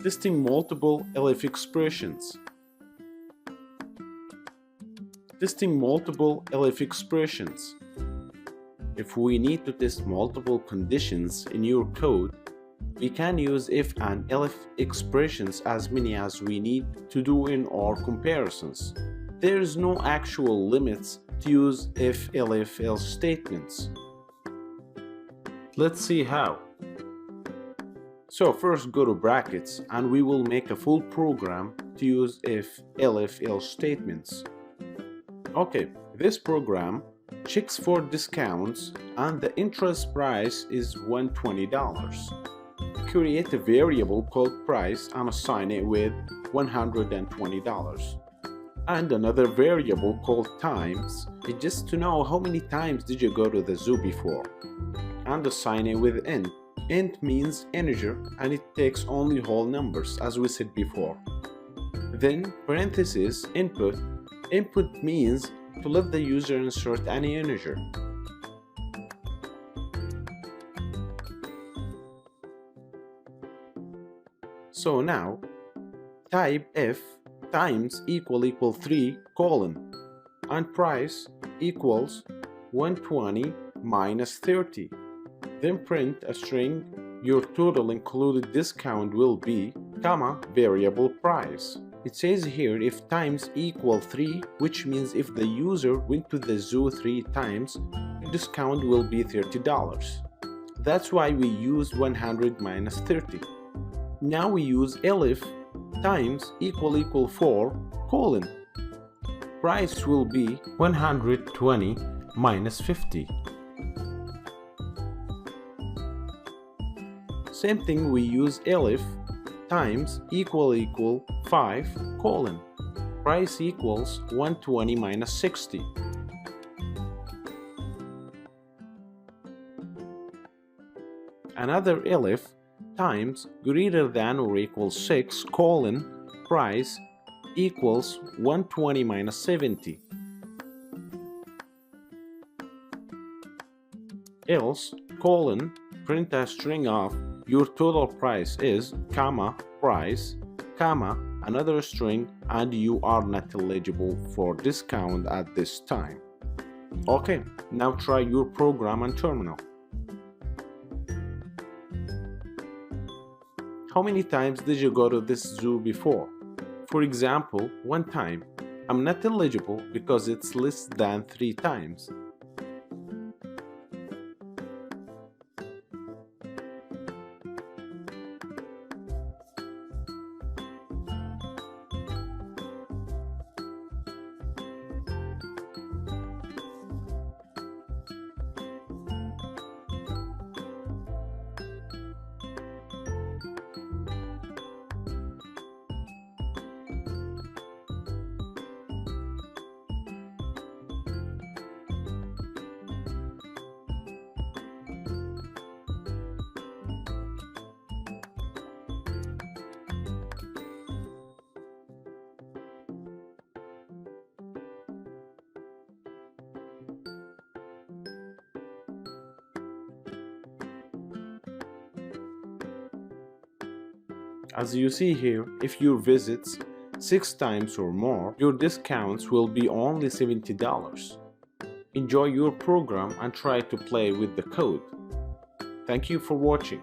Testing multiple elif expressions. Testing multiple elif expressions. If we need to test multiple conditions in your code, we can use if and elif expressions as many as we need to do in our comparisons. There is no actual limits to use if, elif, else statements. Let's see how. So first go to brackets and we will make a full program to use if, elif, else statements. Okay, this program checks for discounts and the interest price is $120. Create a variable called price and assign it with $120. And another variable called times, just to know how many times did you go to the zoo before. And assign it with int. Int means integer and it takes only whole numbers as we said before. Then parenthesis input. Input means to let the user insert any integer. So now type if times equal 3 colon and price equals 120 minus 30. Then print a string. Your total included discount will be, comma, variable price. It says here if times equal 3, which means if the user went to the zoo 3 times, the discount will be $30. That's why we use 100 minus 30. Now we use elif times equal 4 colon. Price will be 120 minus 50. Same thing, we use elif times equal 5 colon. Price equals 120 minus 60. Another elif times greater than or equals 6 colon price equals 120 minus 70. Else colon print a string of your total price is, comma, price, comma, another string, and you are not eligible for discount at this time. Okay, now try your program on terminal. How many times did you go to this zoo before? For example, 1 time. I'm not eligible because it's less than 3 times. As you see here, if you visit 6 times or more, your discounts will be only $70. Enjoy your program and try to play with the code. Thank you for watching.